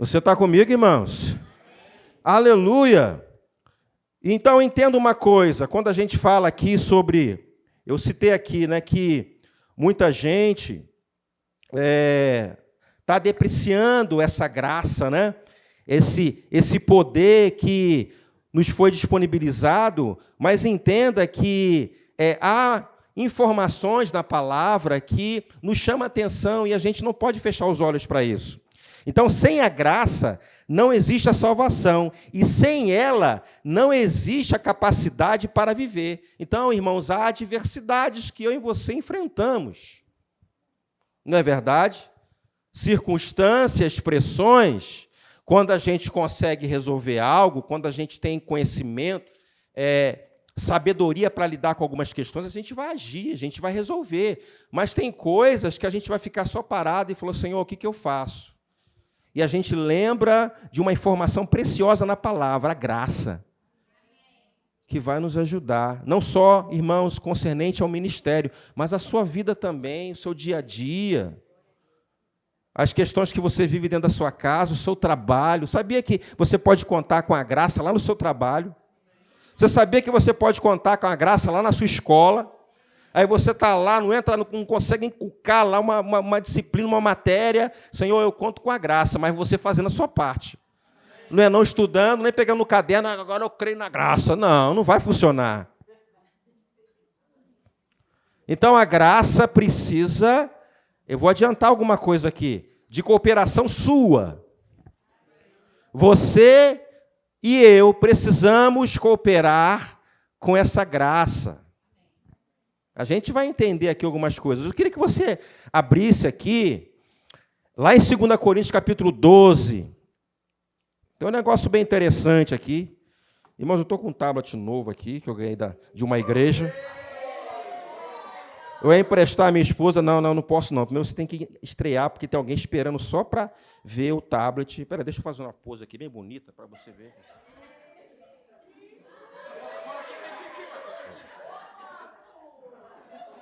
Você está comigo, irmãos? Aleluia! Então, entenda uma coisa, quando a gente fala aqui sobre... Eu citei aqui, né, que muita gente está depreciando essa graça, né? Esse poder que nos foi disponibilizado, mas entenda que há informações na palavra que nos chamam a atenção e a gente não pode fechar os olhos para isso. Então, sem a graça, não existe a salvação, e sem ela, não existe a capacidade para viver. Então, irmãos, há adversidades que eu e você enfrentamos. Não é verdade? Circunstâncias, pressões, quando a gente consegue resolver algo, quando a gente tem conhecimento, sabedoria para lidar com algumas questões, a gente vai agir, a gente vai resolver. Mas tem coisas que a gente vai ficar só parado e falar, Senhor, o que eu faço? E a gente lembra de uma informação preciosa na palavra, a graça, que vai nos ajudar. Não só, irmãos, concernente ao ministério, mas a sua vida também, o seu dia a dia, as questões que você vive dentro da sua casa, o seu trabalho. Sabia que você pode contar com a graça lá no seu trabalho? Você sabia que você pode contar com a graça lá na sua escola? Aí você está lá, não consegue encucar lá uma disciplina, uma matéria. Senhor, eu conto com a graça, mas você fazendo a sua parte. Não é não estudando, nem pegando no caderno, agora eu creio na graça. Não vai funcionar. Então, a graça precisa, eu vou adiantar alguma coisa aqui, de cooperação sua. Você e eu precisamos cooperar com essa graça. A gente vai entender aqui algumas coisas. Eu queria que você abrisse aqui, lá em 2 Coríntios, capítulo 12. Tem um negócio bem interessante aqui. Irmãos, eu estou com um tablet novo aqui, que eu ganhei de uma igreja. Eu ia emprestar a minha esposa. Não posso não. Primeiro você tem que estrear, porque tem alguém esperando só para ver o tablet. Espera, deixa eu fazer uma pose aqui bem bonita para você ver.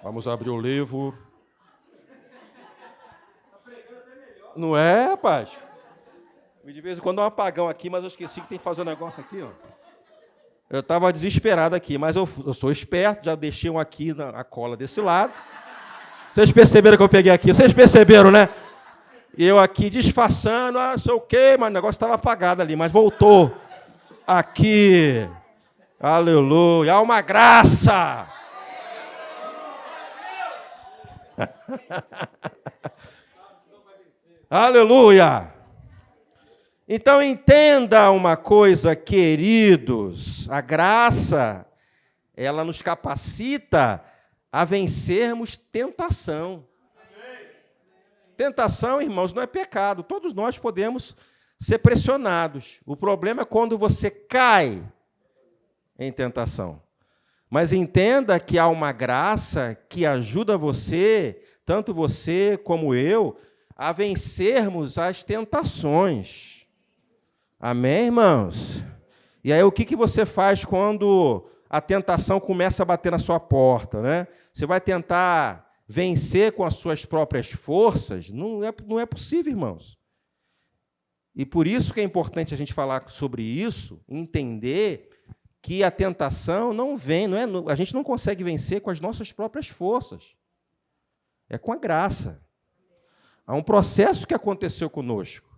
Vamos abrir o livro. Não é, rapaz? De vez em quando dá um apagão aqui, mas eu esqueci que tem que fazer um negócio aqui, ó. Eu estava desesperado aqui, mas eu sou esperto, já deixei um aqui na cola desse lado. Vocês perceberam que eu peguei aqui? Vocês perceberam, né? Eu aqui disfarçando, sei o quê, mas o negócio estava apagado ali, mas voltou. Aqui. Aleluia. Há uma graça. Aleluia! Então, entenda uma coisa, queridos, a graça, ela nos capacita a vencermos tentação. Tentação, irmãos, não é pecado, todos nós podemos ser pressionados. O problema é quando você cai em tentação. Mas entenda que há uma graça que ajuda você, tanto você como eu, a vencermos as tentações. Amém, irmãos? E aí, o que você faz quando a tentação começa a bater na sua porta, né? Você vai tentar vencer com as suas próprias forças? Não é possível, irmãos. E por isso que é importante a gente falar sobre isso, entender que a tentação não vem, a gente não consegue vencer com as nossas próprias forças. É com a graça. Há um processo que aconteceu conosco.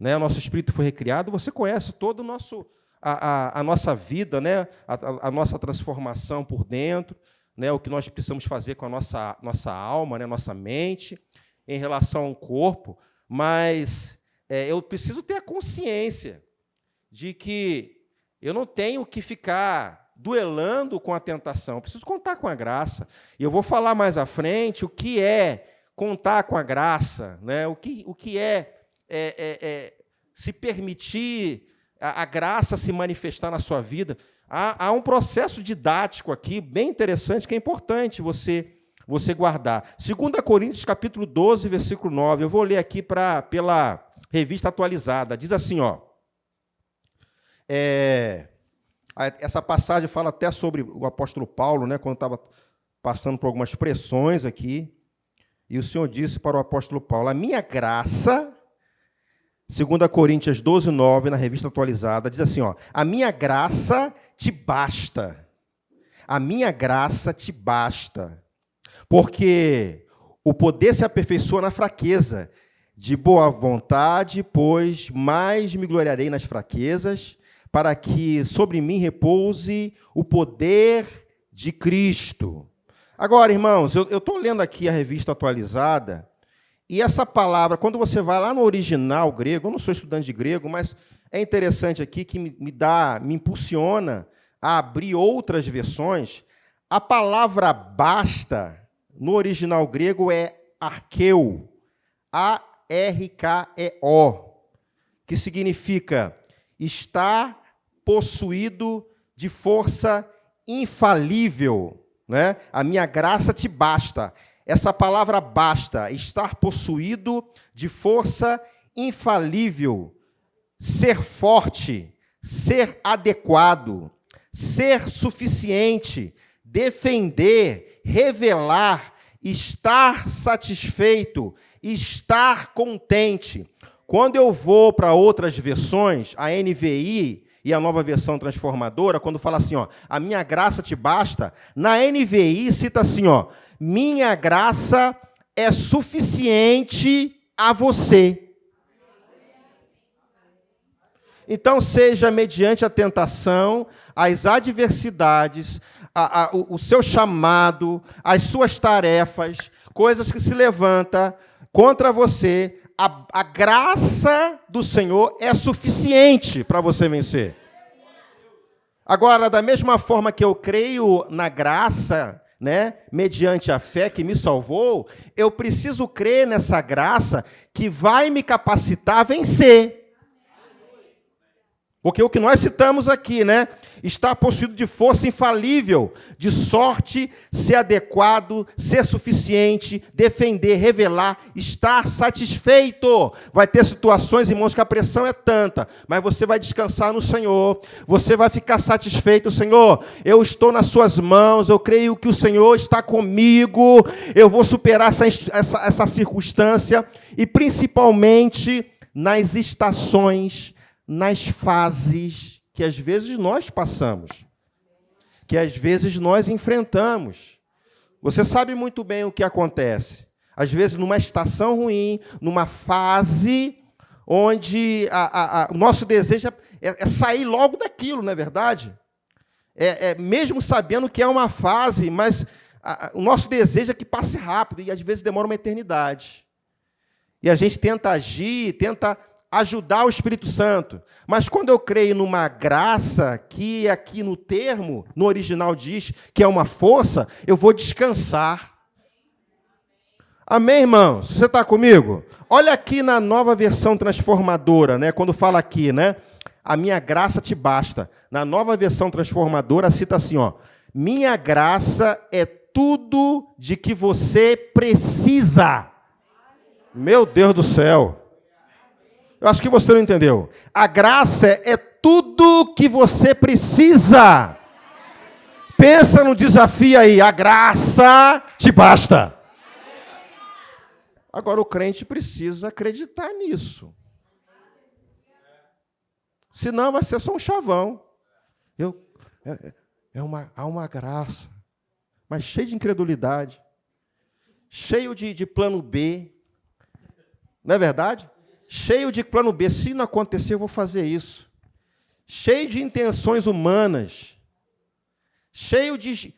Né? O nosso espírito foi recriado, você conhece todo o a nossa vida, né? a nossa transformação por dentro, né? O que nós precisamos fazer com a nossa alma, né? Nossa mente, em relação ao corpo, mas eu preciso ter a consciência de que eu não tenho que ficar duelando com a tentação, eu preciso contar com a graça. E eu vou falar mais à frente o que é contar com a graça, né? O que é se permitir a graça se manifestar na sua vida. Há um processo didático aqui, bem interessante, que é importante você guardar. 2 Coríntios, capítulo 12, versículo 9. Eu vou ler aqui pela Revista Atualizada. Diz assim, ó. Essa passagem fala até sobre o apóstolo Paulo, né, quando estava passando por algumas pressões aqui. E o Senhor disse para o apóstolo Paulo, a minha graça 2 Coríntios 12, 9, na revista atualizada, diz assim, ó, a minha graça te basta. A minha graça te basta. Porque o poder se aperfeiçoa na fraqueza. De boa vontade, pois mais me gloriarei nas fraquezas, para que sobre mim repouse o poder de Cristo. Agora, irmãos, eu estou lendo aqui a revista atualizada, e essa palavra, quando você vai lá no original grego, eu não sou estudante de grego, mas é interessante aqui que me impulsiona a abrir outras versões. A palavra basta, no original grego, é arqueo, A-R-K-E-O, que significa estar possuído de força infalível, né? A minha graça te basta. Essa palavra basta, estar possuído de força infalível, ser forte, ser adequado, ser suficiente, defender, revelar, estar satisfeito, estar contente. Quando eu vou para outras versões, a NVI e a Nova Versão Transformadora, quando fala assim, ó, a minha graça te basta, na NVI cita assim, ó, minha graça é suficiente a você. Então, seja mediante a tentação, as adversidades, o seu chamado, as suas tarefas, coisas que se levantam contra você, a graça do Senhor é suficiente para você vencer. Agora, da mesma forma que eu creio na graça, né, mediante a fé que me salvou, eu preciso crer nessa graça que vai me capacitar a vencer. Porque o que nós citamos aqui, né, está possuído de força infalível, de sorte, ser adequado, ser suficiente, defender, revelar, estar satisfeito. Vai ter situações, irmãos, que a pressão é tanta, mas você vai descansar no Senhor, você vai ficar satisfeito. Senhor, eu estou nas suas mãos, eu creio que o Senhor está comigo, eu vou superar essa circunstância, e principalmente nas estações, nas fases que às vezes nós passamos, que às vezes nós enfrentamos. Você sabe muito bem o que acontece. Às vezes, numa estação ruim, numa fase onde o nosso desejo é sair logo daquilo, não é verdade? Mesmo sabendo que é uma fase, mas o nosso desejo é que passe rápido, e às vezes demora uma eternidade. E a gente tenta agir, tenta ajudar o Espírito Santo. Mas quando eu creio numa graça, que aqui no termo, no original diz que é uma força, eu vou descansar. Amém, irmãos? Você está comigo? Olha aqui na Nova Versão Transformadora, né, quando fala aqui, né, a minha graça te basta. Na Nova Versão Transformadora cita assim, ó, minha graça é tudo de que você precisa. Meu Deus do céu. Eu acho que você não entendeu. A graça é tudo que você precisa. Pensa no desafio aí. A graça te basta. Agora, o crente precisa acreditar nisso. Senão vai ser só um chavão. Há uma graça, mas cheio de incredulidade. Cheio de plano B. Não é verdade? Cheio de plano B, se não acontecer, eu vou fazer isso. Cheio de intenções humanas. Cheio de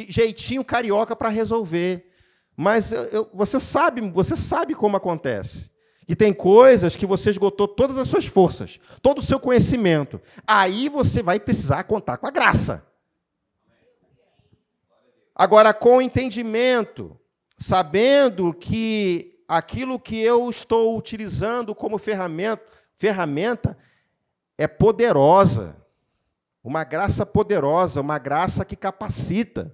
jeitinho carioca para resolver. Mas você sabe como acontece. E tem coisas que você esgotou todas as suas forças, todo o seu conhecimento. Aí você vai precisar contar com a graça. Agora, com o entendimento, sabendo que aquilo que eu estou utilizando como ferramenta é poderosa. Uma graça poderosa, uma graça que capacita.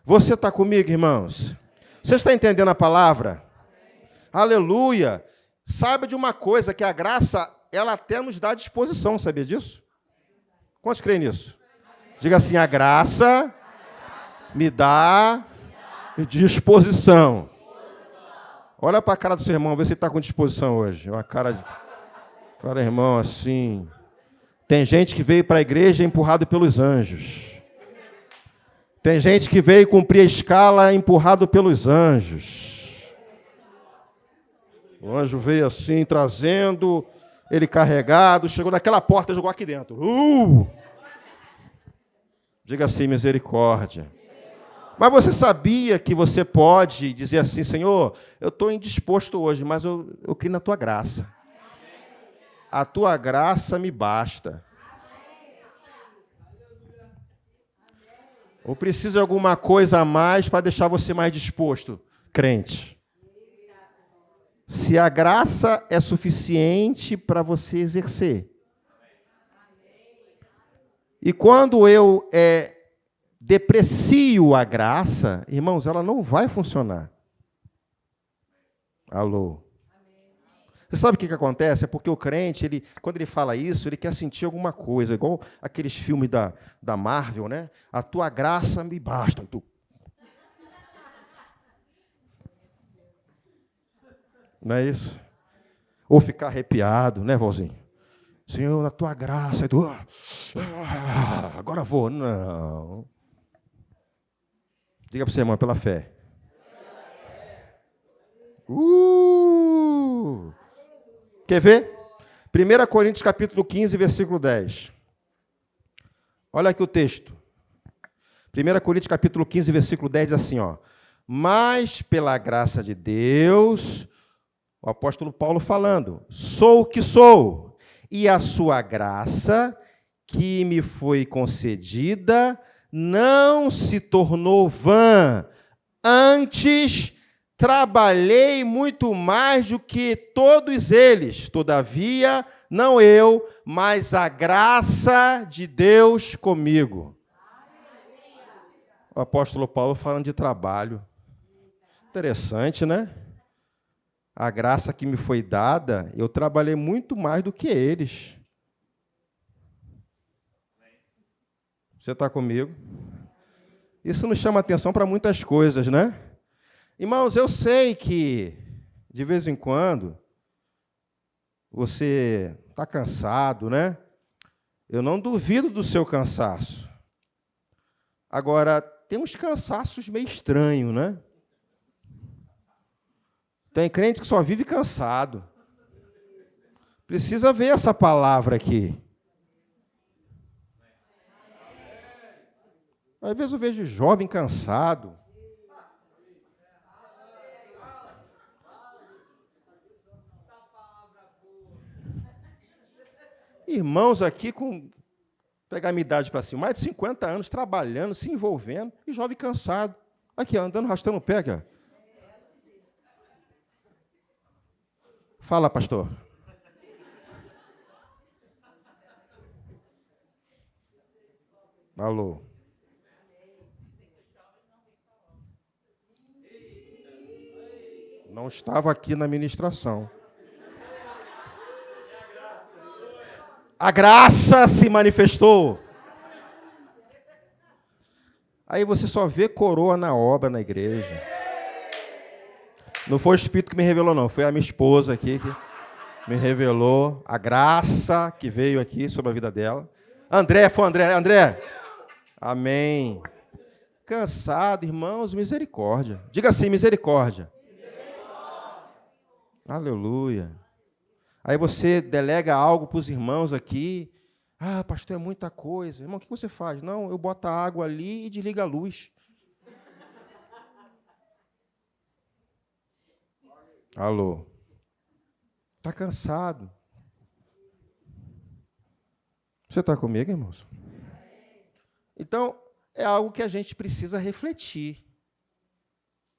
Você está comigo, irmãos? Você está entendendo a palavra? Aleluia! Saiba de uma coisa, que a graça, ela até nos dá disposição, sabia disso? Quantos creem nisso? Diga assim, a graça me dá disposição. Olha para a cara do seu irmão, vê se ele está com disposição hoje. Uma cara de... Cara, irmão, assim... Tem gente que veio para a igreja empurrado pelos anjos. Tem gente que veio cumprir a escala empurrado pelos anjos. O anjo veio assim, trazendo, ele carregado, chegou naquela porta e jogou aqui dentro. Diga assim, misericórdia. Mas você sabia que você pode dizer assim, Senhor, eu estou indisposto hoje, mas eu creio na tua graça. A tua graça me basta. Ou precisa de alguma coisa a mais para deixar você mais disposto? Crente. Se a graça é suficiente para você exercer. E quando eu deprecio a graça, irmãos, ela não vai funcionar. Alô? Você sabe o que acontece? É porque o crente, quando ele fala isso, ele quer sentir alguma coisa, igual aqueles filmes da Marvel, né? A tua graça me basta. Não é isso? Ou ficar arrepiado, né, Valzinho? Senhor, na tua graça, agora vou. Não. Diga para você, irmão, pela fé. Quer ver? 1 Coríntios capítulo 15, versículo 10. Olha aqui o texto. 1 Coríntios capítulo 15, versículo 10 diz assim, ó. Mas pela graça de Deus, o apóstolo Paulo falando, sou o que sou, e a sua graça que me foi concedida não se tornou vã, antes trabalhei muito mais do que todos eles. Todavia, não eu, mas a graça de Deus comigo. O apóstolo Paulo falando de trabalho. Interessante, né? A graça que me foi dada, eu trabalhei muito mais do que eles. Você está comigo? Isso nos chama atenção para muitas coisas, né? Irmãos, eu sei que, de vez em quando, você está cansado, né? Eu não duvido do seu cansaço. Agora, tem uns cansaços meio estranhos, né? Tem crente que só vive cansado. Precisa ver essa palavra aqui. Às vezes eu vejo jovem cansado. Irmãos aqui com, pegar a minha idade para cima, mais de 50 anos, trabalhando, se envolvendo, e jovem cansado. Aqui, andando, arrastando o pé, aqui, ó. Fala, pastor. Alô. Não estava aqui na ministração. A graça se manifestou. Aí você só vê coroa na obra, na igreja. Não foi o Espírito que me revelou, não. Foi a minha esposa aqui que me revelou a graça que veio aqui sobre a vida dela. André, foi André. Amém. Cansado, irmãos, misericórdia. Diga assim, misericórdia. Aleluia. Aí você delega algo para os irmãos aqui. Ah, pastor, é muita coisa. Irmão, o que você faz? Não, eu boto a água ali e desliga a luz. Alô. Está cansado. Você está comigo, irmãos? Então, é algo que a gente precisa refletir.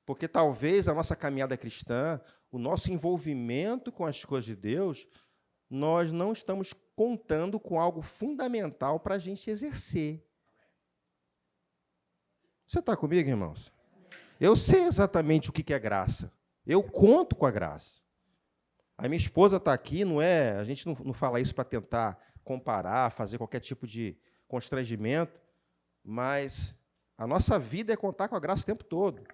Porque talvez a nossa caminhada cristã, o nosso envolvimento com as coisas de Deus, nós não estamos contando com algo fundamental para a gente exercer. Você está comigo, irmãos? Eu sei exatamente o que é graça. Eu conto com a graça. A minha esposa está aqui, não é? A gente não fala isso para tentar comparar, fazer qualquer tipo de constrangimento, mas a nossa vida é contar com a graça o tempo todo.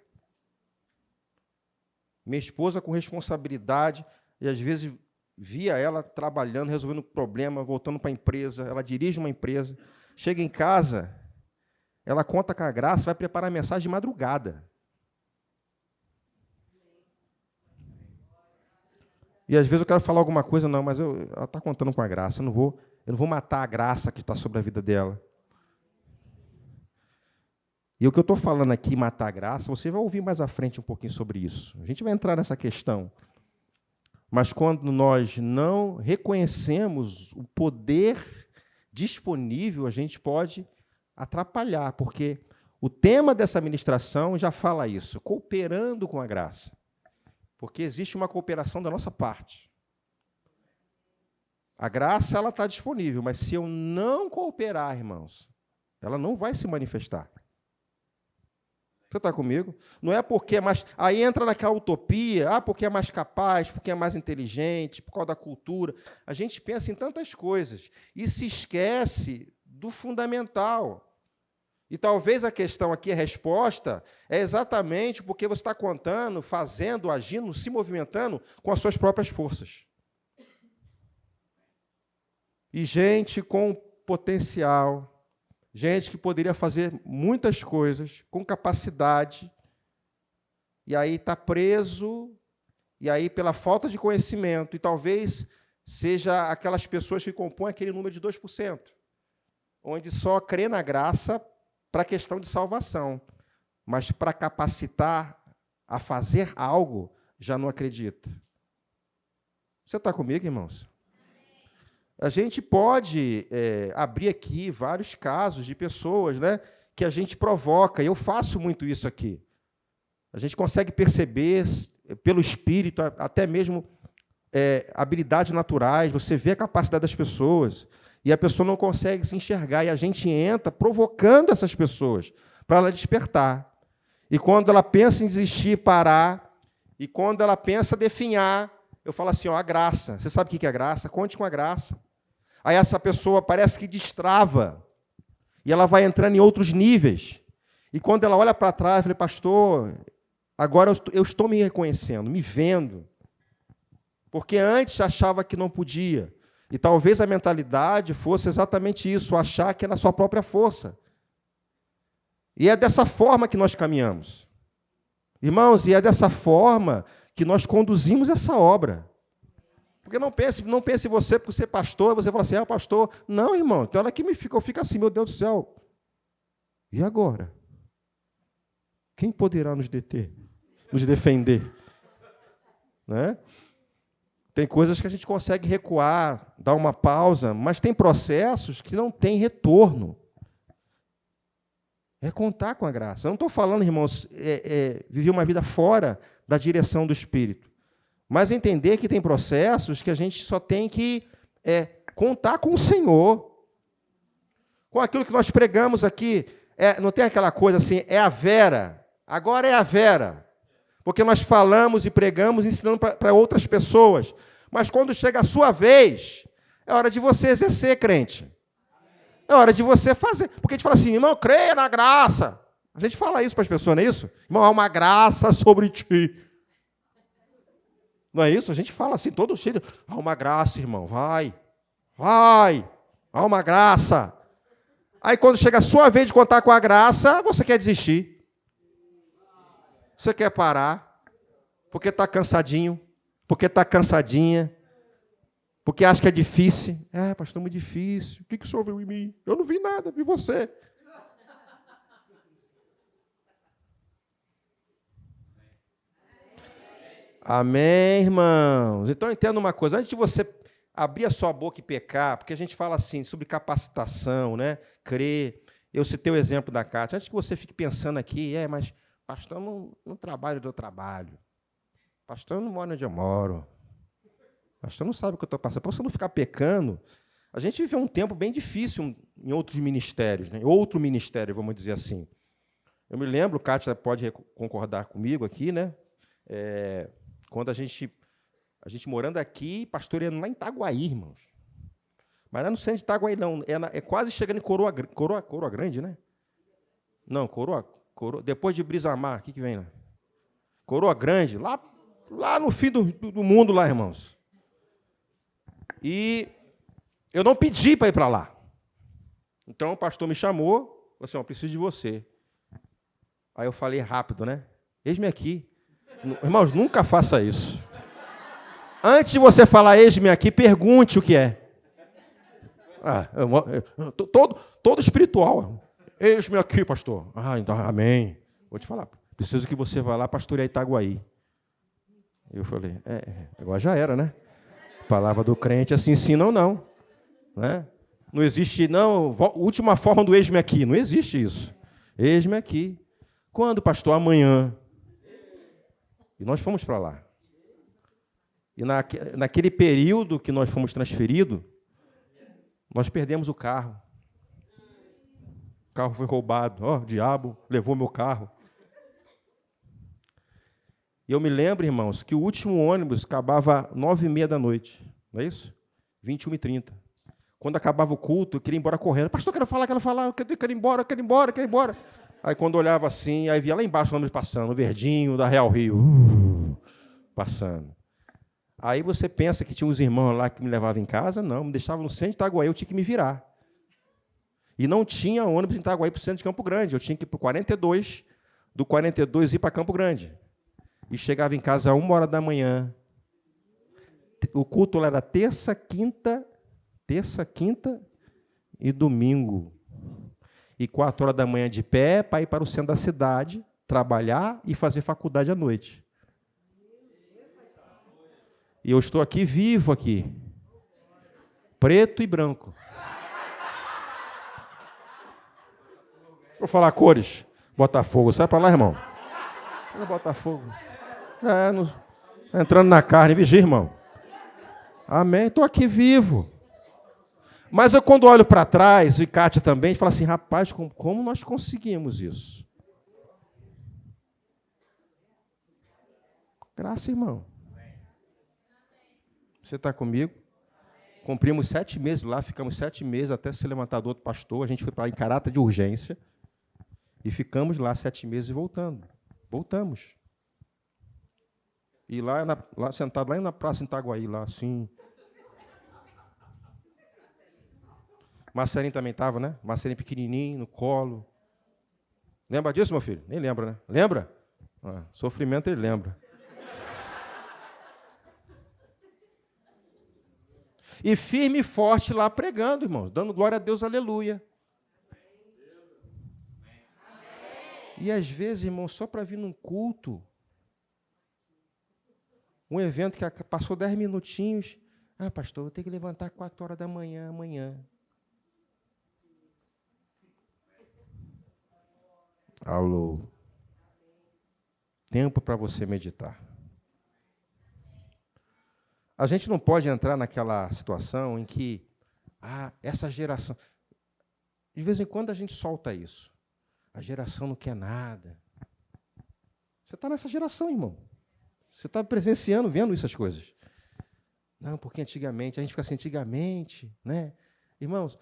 Minha esposa com responsabilidade, e às vezes via ela trabalhando, resolvendo problema, voltando para a empresa, ela dirige uma empresa, chega em casa, ela conta com a graça, vai preparar a mensagem de madrugada. E às vezes eu quero falar alguma coisa, não, mas ela está contando com a graça, eu não vou matar a graça que está sobre a vida dela. E o que eu estou falando aqui, matar a graça, você vai ouvir mais à frente um pouquinho sobre isso. A gente vai entrar nessa questão. Mas quando nós não reconhecemos o poder disponível, a gente pode atrapalhar, porque o tema dessa ministração já fala isso, cooperando com a graça. Porque existe uma cooperação da nossa parte. A graça ela está disponível, mas se eu não cooperar, irmãos, ela não vai se manifestar. Você está comigo? Não é porque é mais... Aí entra naquela utopia, porque é mais capaz, porque é mais inteligente, por causa da cultura. A gente pensa em tantas coisas e se esquece do fundamental. E talvez a questão aqui, a resposta, é exatamente porque você está contando, fazendo, agindo, se movimentando com as suas próprias forças. E gente com potencial, gente que poderia fazer muitas coisas, com capacidade, e aí está preso, e aí pela falta de conhecimento, e talvez seja aquelas pessoas que compõem aquele número de 2%, onde só crê na graça para a questão de salvação, mas para capacitar a fazer algo, já não acredita. Você está comigo, irmãos? A gente pode abrir aqui vários casos de pessoas, né, que a gente provoca, e eu faço muito isso aqui. A gente consegue perceber, pelo Espírito, até mesmo habilidades naturais, você vê a capacidade das pessoas, e a pessoa não consegue se enxergar, e a gente entra provocando essas pessoas para ela despertar. E quando ela pensa em desistir, parar, e quando ela pensa definhar, eu falo assim, a graça. Você sabe o que é a graça? Conte com a graça. Aí essa pessoa parece que destrava, e ela vai entrando em outros níveis. E quando ela olha para trás, eu falei, pastor, agora eu estou me reconhecendo, me vendo. Porque antes achava que não podia. E talvez a mentalidade fosse exatamente isso, achar que é na sua própria força. E é dessa forma que nós caminhamos. Irmãos, e é dessa forma que nós conduzimos essa obra. Porque não pense você, porque você é pastor, você fala assim, pastor. Não, irmão, tem hora que eu fico assim, meu Deus do céu. E agora? Quem poderá nos deter? Nos defender? Né? Tem coisas que a gente consegue recuar, dar uma pausa, mas tem processos que não têm retorno. É contar com a graça. Eu não estou falando, irmãos, viver uma vida fora da direção do Espírito. Mas entender que tem processos que a gente só tem que contar com o Senhor. Com aquilo que nós pregamos aqui. Não tem aquela coisa assim, é a Vera. Agora é a Vera. Porque nós falamos e pregamos ensinando para outras pessoas. Mas quando chega a sua vez, é hora de você exercer, crente. É hora de você fazer. Porque a gente fala assim, irmão, creia na graça. A gente fala isso para as pessoas, não é isso? Irmão, há uma graça sobre ti. Não é isso? A gente fala assim, todo cheio. Há uma graça, irmão, vai. Há uma graça. Aí quando chega a sua vez de contar com a graça, você quer desistir. Você quer parar, porque está cansadinho, porque está cansadinha, porque acha que é difícil. Pastor, muito difícil. O que o senhor viu em mim? Eu não vi nada, vi você. Amém, irmãos? Então, entenda uma coisa. Antes de você abrir a sua boca e pecar, porque a gente fala assim sobre capacitação, né? Crer. Eu citei o exemplo da Cátia. Antes que você fique pensando aqui, mas pastor, eu não trabalho onde eu trabalho. Pastor, eu não moro onde eu moro. Pastor, não sabe o que eu estou passando. Para você não ficar pecando, a gente viveu um tempo bem difícil em outros ministérios, né? Outro ministério, vamos dizer assim. Eu me lembro, Cátia pode concordar comigo aqui, né? Quando a gente morando aqui, pastoreando lá em Itaguaí, irmãos. Mas não é no centro de Itaguaí, não. É quase chegando em Coroa Grande, né? Não, Coroa, depois de Brisamar, o que vem lá? Coroa Grande, lá lá no fim do mundo, lá, irmãos. E eu não pedi para ir para lá. Então o pastor me chamou, falou assim, eu preciso de você. Aí eu falei rápido, né? Eis-me aqui. Irmãos, nunca faça isso. Antes de você falar eis-me aqui, pergunte o que é. Todo espiritual. Eis-me aqui, pastor. Então, amém. Vou te falar, preciso que você vá lá pastorear Itaguaí. Eu falei, agora já era, né? Palavra do crente, assim ensina ou não. Né? Não existe, não, última forma do eis-me aqui. Não existe isso. Eis-me aqui. Quando, pastor? Amanhã. E nós fomos para lá. E naquele período que nós fomos transferidos, nós perdemos o carro. O carro foi roubado. O diabo levou meu carro. E eu me lembro, irmãos, que o último ônibus acabava 9h30 da noite. Não é isso? 21h30. Quando acabava o culto, eu queria ir embora correndo. Pastor, quero falar, eu quero ir embora. Aí, quando eu olhava assim, aí via lá embaixo o ônibus passando, o verdinho da Real Rio, passando. Aí você pensa que tinha uns irmãos lá que me levavam em casa? Não, me deixavam no centro de Itaguaí, eu tinha que me virar. E não tinha ônibus em Itaguaí para o centro de Campo Grande, eu tinha que ir para o 42, do 42 ir para Campo Grande. E chegava em casa às 1h da manhã. O culto era terça, quinta e domingo. E 4h da manhã de pé para ir para o centro da cidade, trabalhar e fazer faculdade à noite. E eu estou aqui vivo aqui. Preto e branco. Vou falar cores. Botafogo, sai para lá, irmão. Botafogo. Entrando na carne, vigia, irmão. Amém, estou aqui vivo. Mas eu, quando olho para trás, e Kátia também, falo assim, rapaz, como nós conseguimos isso? Graça, irmão. Você está comigo? Cumprimos 7 meses lá, ficamos 7 meses até ser levantado outro pastor. A gente foi para lá em caráter de urgência. E ficamos lá 7 meses e voltamos. E lá sentado lá na praça em Itaguaí, lá assim. Marcelinho também estava, né? Marcelinho pequenininho, no colo. Lembra disso, meu filho? Nem lembra, né? Lembra? Sofrimento ele lembra. E firme e forte lá pregando, irmãos, dando glória a Deus, aleluia. E às vezes, irmão, só para vir num culto, um evento que passou 10 minutinhos, pastor, eu tenho que levantar 4h da manhã amanhã. Alô. Tempo para você meditar. A gente não pode entrar naquela situação em que, essa geração... De vez em quando a gente solta isso. A geração não quer nada. Você está nessa geração, irmão. Você está presenciando, vendo essas coisas. Não, porque antigamente, a gente fica assim, antigamente, né? Irmãos,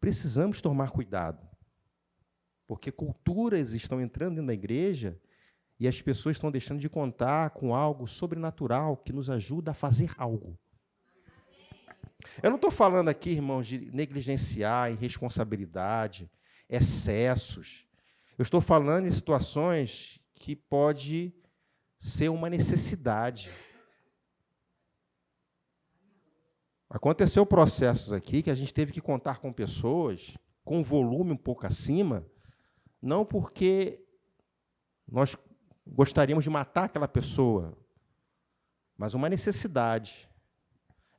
precisamos tomar cuidado. Porque culturas estão entrando dentro da igreja e as pessoas estão deixando de contar com algo sobrenatural que nos ajuda a fazer algo. Eu não estou falando aqui, irmãos, de negligenciar irresponsabilidade, excessos. Eu estou falando em situações que pode ser uma necessidade. Aconteceu processos aqui que a gente teve que contar com pessoas com volume um pouco acima, não porque nós gostaríamos de matar aquela pessoa, mas uma necessidade.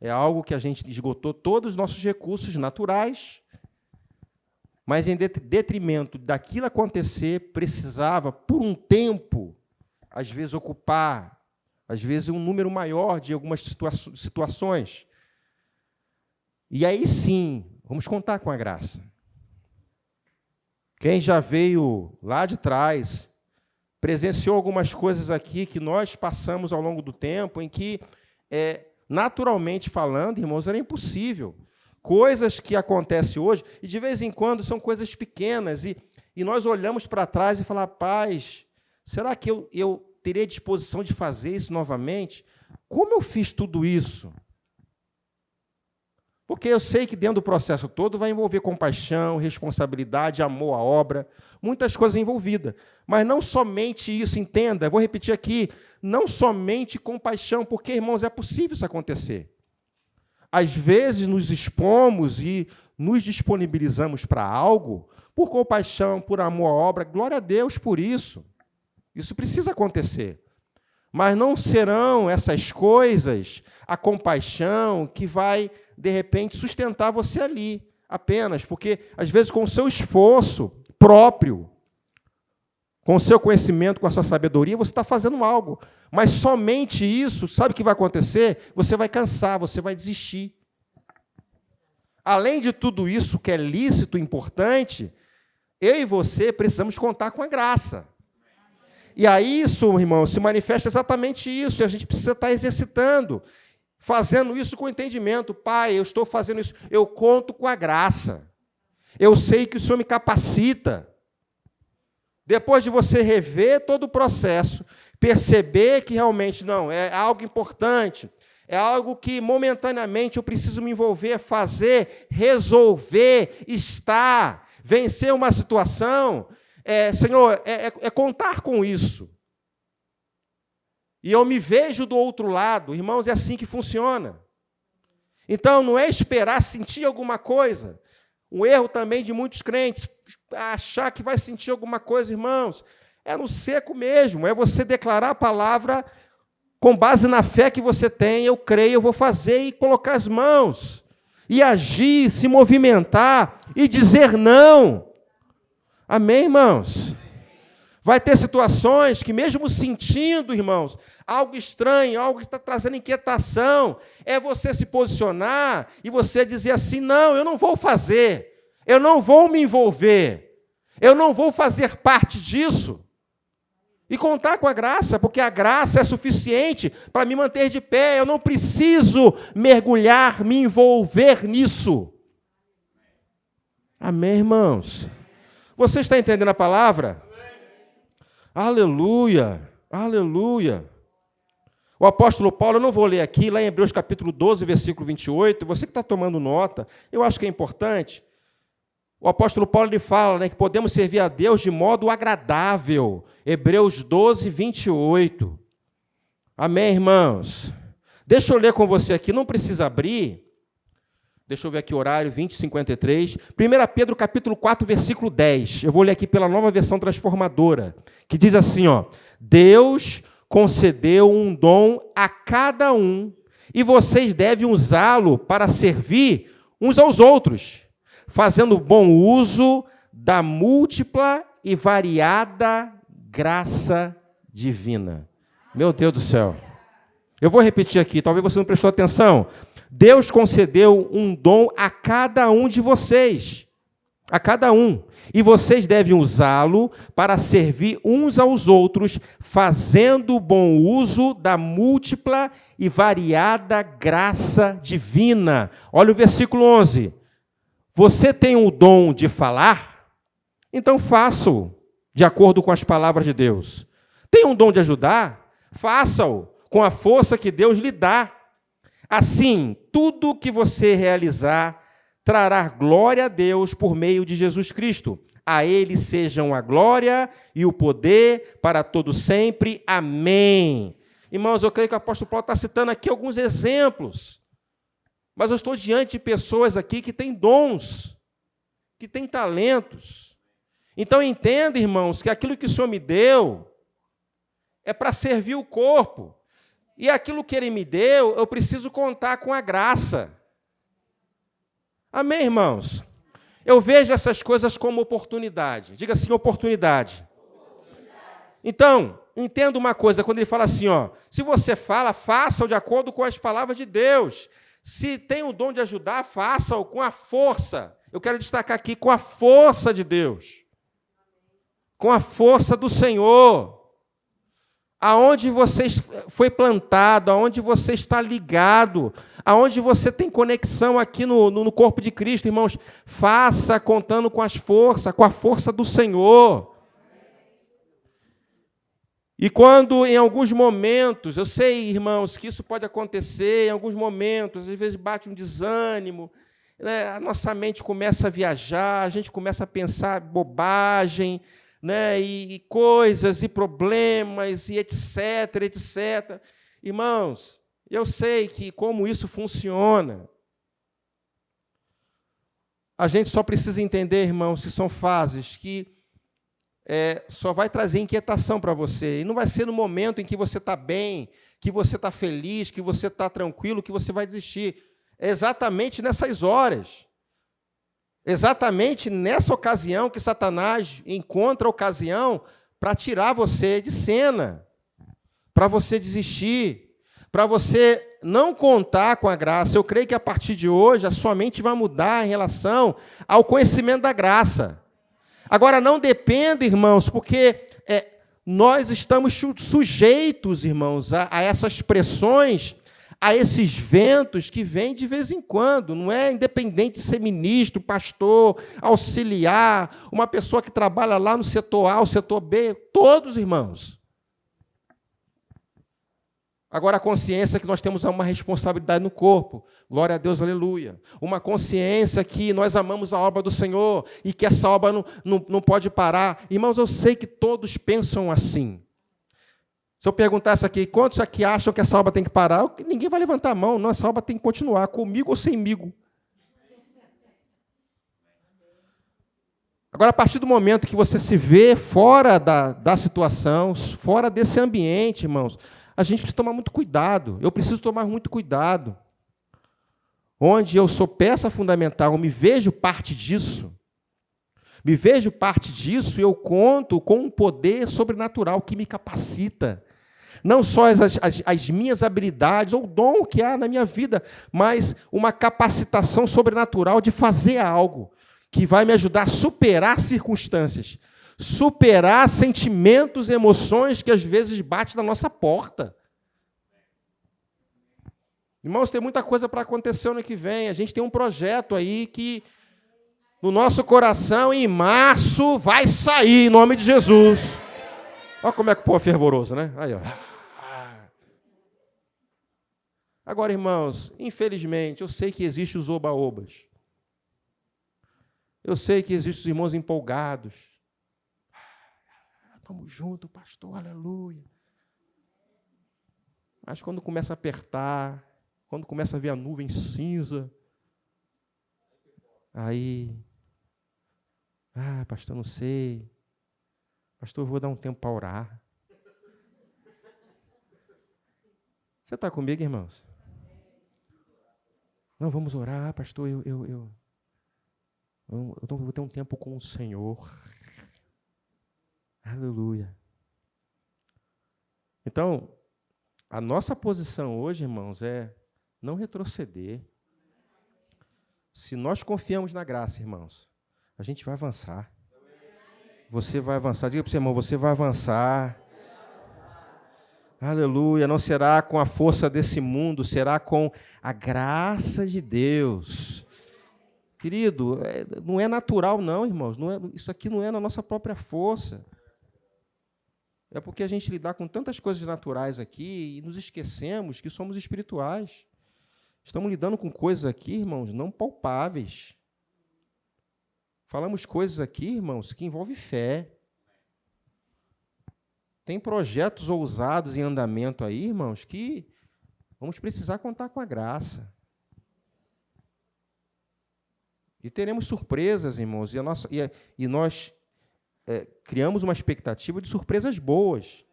É algo que a gente esgotou todos os nossos recursos naturais, mas em detrimento daquilo acontecer, precisava, por um tempo, às vezes ocupar, às vezes um número maior de algumas situações. E aí sim, vamos contar com a graça. Quem já veio lá de trás, presenciou algumas coisas aqui que nós passamos ao longo do tempo, em que, naturalmente falando, irmãos, era impossível. Coisas que acontecem hoje, e de vez em quando são coisas pequenas, e nós olhamos para trás e falamos, rapaz, será que eu teria disposição de fazer isso novamente? Como eu fiz tudo isso? Porque eu sei que dentro do processo todo vai envolver compaixão, responsabilidade, amor à obra, muitas coisas envolvidas. Mas não somente isso, entenda, eu vou repetir aqui, não somente compaixão, porque, irmãos, é possível isso acontecer. Às vezes nos expomos e nos disponibilizamos para algo por compaixão, por amor à obra, glória a Deus por isso. Isso precisa acontecer. Mas não serão essas coisas, a compaixão, que vai, de repente, sustentar você ali, apenas, porque, às vezes, com o seu esforço próprio, com o seu conhecimento, com a sua sabedoria, você está fazendo algo. Mas somente isso, sabe o que vai acontecer? Você vai cansar, você vai desistir. Além de tudo isso que é lícito, importante, eu e você precisamos contar com a graça. E aí isso, irmão, se manifesta exatamente isso, e a gente precisa estar exercitando, fazendo isso com entendimento. Pai, eu estou fazendo isso, eu conto com a graça. Eu sei que o Senhor me capacita. Depois de você rever todo o processo, perceber que realmente não, é algo importante, é algo que momentaneamente eu preciso me envolver, fazer, resolver, estar, vencer uma situação, Senhor, é contar com isso. E eu me vejo do outro lado, irmãos, é assim que funciona. Então, não é esperar sentir alguma coisa. Um erro também de muitos crentes, achar que vai sentir alguma coisa, irmãos, é no seco mesmo, é você declarar a palavra com base na fé que você tem, eu creio, eu vou fazer, e colocar as mãos, e agir, se movimentar, e dizer não. Amém, irmãos? Vai ter situações que, mesmo sentindo, irmãos, algo estranho, algo que está trazendo inquietação, é você se posicionar e você dizer assim, não, eu não vou fazer, eu não vou me envolver, eu não vou fazer parte disso. E contar com a graça, porque a graça é suficiente para me manter de pé, eu não preciso mergulhar, me envolver nisso. Amém, irmãos? Você está entendendo a palavra? Aleluia, aleluia. O apóstolo Paulo, eu não vou ler aqui, lá em Hebreus capítulo 12, versículo 28, você que está tomando nota, eu acho que é importante. O apóstolo Paulo ele fala, que podemos servir a Deus de modo agradável. Hebreus 12, 28. Amém, irmãos? Deixa eu ler com você aqui, não precisa abrir. Deixa eu ver aqui o horário, 20h53. 1 Pedro capítulo 4, versículo 10. Eu vou ler aqui pela Nova Versão Transformadora, que diz assim, Deus concedeu um dom a cada um, e vocês devem usá-lo para servir uns aos outros, fazendo bom uso da múltipla e variada graça divina. Meu Deus do céu. Eu vou repetir aqui, talvez você não prestou atenção. Deus concedeu um dom a cada um de vocês, a cada um, e vocês devem usá-lo para servir uns aos outros, fazendo bom uso da múltipla e variada graça divina. Olha o versículo 11. Você tem o dom de falar? Então faça-o de acordo com as palavras de Deus. Tem um dom de ajudar? Faça-o com a força que Deus lhe dá. Assim, tudo que você realizar trará glória a Deus por meio de Jesus Cristo. A Ele sejam a glória e o poder para todo sempre. Amém. Irmãos, eu creio que o apóstolo Paulo está citando aqui alguns exemplos. Mas eu estou diante de pessoas aqui que têm dons, que têm talentos. Então, entenda, irmãos, que aquilo que o Senhor me deu é para servir o corpo. E aquilo que Ele me deu, eu preciso contar com a graça. Amém, irmãos? Eu vejo essas coisas como oportunidade. Diga assim, oportunidade. Então, entenda uma coisa, quando ele fala assim, se você fala, faça-o de acordo com as palavras de Deus. Se tem o dom de ajudar, faça-o com a força. Eu quero destacar aqui, com a força de Deus. Com a força do Senhor. Aonde você foi plantado, aonde você está ligado, aonde você tem conexão aqui no corpo de Cristo, irmãos, faça contando com as forças, com a força do Senhor. E quando, em alguns momentos, eu sei, irmãos, que isso pode acontecer, em alguns momentos, às vezes bate um desânimo, né? A nossa mente começa a viajar, a gente começa a pensar bobagem, né? E coisas, e problemas, e etc, etc. Irmãos, eu sei que como isso funciona. A gente só precisa entender, irmãos, que são fases que só vai trazer inquietação para você. E não vai ser no momento em que você está bem, que você está feliz, que você está tranquilo, que você vai desistir. É exatamente nessas horas. Exatamente nessa ocasião que Satanás encontra a ocasião para tirar você de cena, para você desistir, para você não contar com a graça. Eu creio que a partir de hoje a sua mente vai mudar em relação ao conhecimento da graça. Agora, não dependa, irmãos, porque nós estamos sujeitos, irmãos, a essas pressões, a esses ventos que vêm de vez em quando. Não é independente de ser ministro, pastor, auxiliar, uma pessoa que trabalha lá no setor A, o setor B, todos, irmãos. Agora, a consciência que nós temos uma responsabilidade no corpo. Glória a Deus, aleluia. Uma consciência que nós amamos a obra do Senhor e que essa obra não pode parar. Irmãos, eu sei que todos pensam assim. Se eu perguntasse aqui, quantos aqui acham que essa obra tem que parar? Ninguém vai levantar a mão. Não, essa obra tem que continuar, comigo ou semigo. Agora, a partir do momento que você se vê fora da situação, fora desse ambiente, irmãos, a gente precisa tomar muito cuidado. Eu preciso tomar muito cuidado. Onde eu sou peça fundamental, eu me vejo parte disso. Me vejo parte disso e eu conto com um poder sobrenatural que me capacita. Não só as minhas habilidades ou o dom que há na minha vida, mas uma capacitação sobrenatural de fazer algo que vai me ajudar a superar circunstâncias, superar sentimentos, emoções que às vezes batem na nossa porta. Irmãos, tem muita coisa para acontecer ano que vem. A gente tem um projeto aí que, no nosso coração, em março, vai sair, em nome de Jesus. Olha como é que o povo é fervoroso, né? Aí, ó. Agora, irmãos, infelizmente, eu sei que existem os oba-obas. Eu sei que existem os irmãos empolgados. Estamos juntos, pastor, aleluia. Mas quando começa a apertar, quando começa a ver a nuvem cinza, aí, pastor, não sei. Pastor, eu vou dar um tempo para orar. Você está comigo, irmãos? Não, vamos orar, pastor, eu vou ter um tempo com o Senhor. Aleluia. Então, a nossa posição hoje, irmãos, é não retroceder. Se nós confiamos na graça, irmãos, a gente vai avançar. Você vai avançar. Diga para o seu irmão, você vai avançar. Aleluia. Não será com a força desse mundo, será com a graça de Deus. Querido, não é natural, não, irmãos. Isso aqui não é na nossa própria força. É porque a gente lidar com tantas coisas naturais aqui e nos esquecemos que somos espirituais. Estamos lidando com coisas aqui, irmãos, não palpáveis. Falamos coisas aqui, irmãos, que envolvem fé. Tem projetos ousados em andamento aí, irmãos, que vamos precisar contar com a graça. E teremos surpresas, irmãos, e nós criamos uma expectativa de surpresas boas.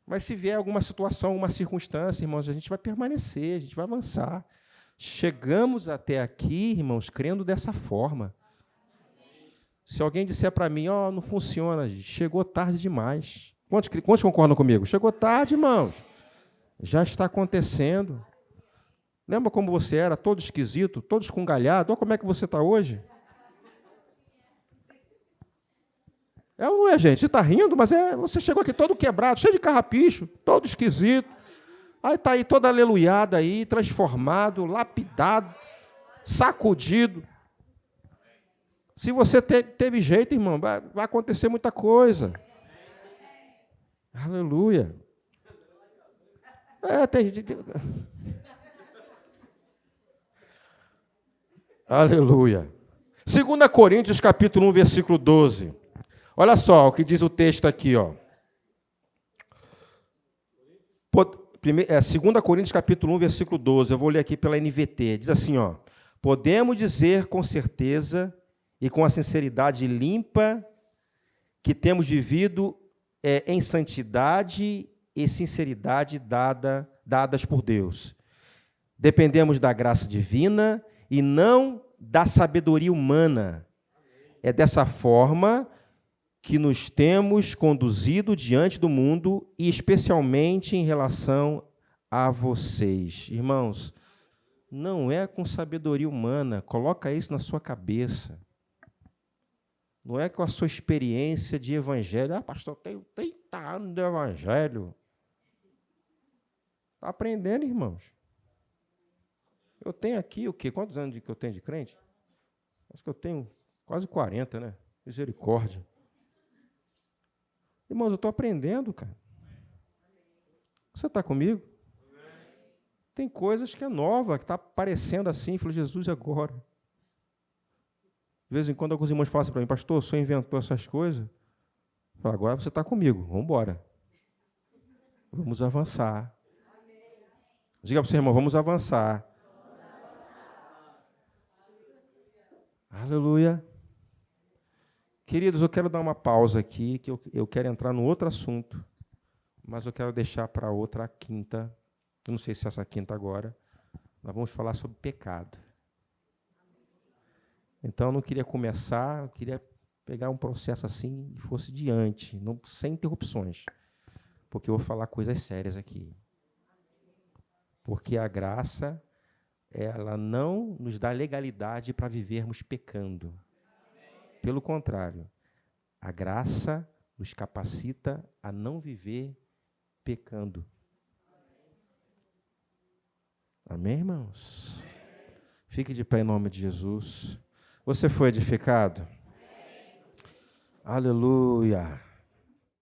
Mas se vier alguma situação, uma circunstância, irmãos, a gente vai permanecer, a gente vai avançar. Chegamos até aqui, irmãos, crendo dessa forma. Se alguém disser para mim, não funciona, chegou tarde demais. Quantos concordam comigo? Chegou tarde, irmãos. Já está acontecendo. Lembra como você era, todo esquisito, todo escongalhado? Olha como é que você está hoje. É ou não é, gente? Você está rindo, mas você chegou aqui todo quebrado, cheio de carrapicho, todo esquisito. Aí está aí toda aleluiada aí, transformado, lapidado, sacudido. Se você teve jeito, irmão, vai acontecer muita coisa. Aleluia. Aleluia. 2 Coríntios, capítulo 1, versículo 12. Olha só o que diz o texto aqui, ó. 2 Coríntios, capítulo 1, versículo 12. Eu vou ler aqui pela NVT. Diz assim, ó. Podemos dizer com certeza e com a sinceridade limpa que temos vivido em santidade e sinceridade dadas por Deus. Dependemos da graça divina e não da sabedoria humana. É dessa forma que nos temos conduzido diante do mundo e especialmente em relação a vocês. Irmãos, não é com sabedoria humana, coloca isso na sua cabeça. Não é com a sua experiência de evangelho. Ah, pastor, eu tenho 30 anos de evangelho. Está aprendendo, irmãos. Eu tenho aqui o quê? Quantos anos que eu tenho de crente? Acho que eu tenho quase 40, né? Misericórdia. Irmãos, eu estou aprendendo, cara. Você está comigo? Tem coisas que é nova, que está aparecendo assim. Falei, Jesus, agora. De vez em quando, alguns irmãos falam assim para mim, pastor, o senhor inventou essas coisas? Eu falo, agora você está comigo, vamos embora. Vamos avançar. Diga para o seu irmão, vamos avançar. Aleluia. Queridos, eu quero dar uma pausa aqui, que eu quero entrar no outro assunto, mas eu quero deixar para outra quinta. Eu não sei se é essa quinta agora. Nós vamos falar sobre pecado. Então, eu não queria começar, eu queria pegar um processo assim e fosse diante, não, sem interrupções, porque eu vou falar coisas sérias aqui. Porque a graça, ela não nos dá legalidade para vivermos pecando. Pelo contrário, a graça nos capacita a não viver pecando. Amém, irmãos? Fique de pé em nome de Jesus. Você foi edificado? Amém. Aleluia.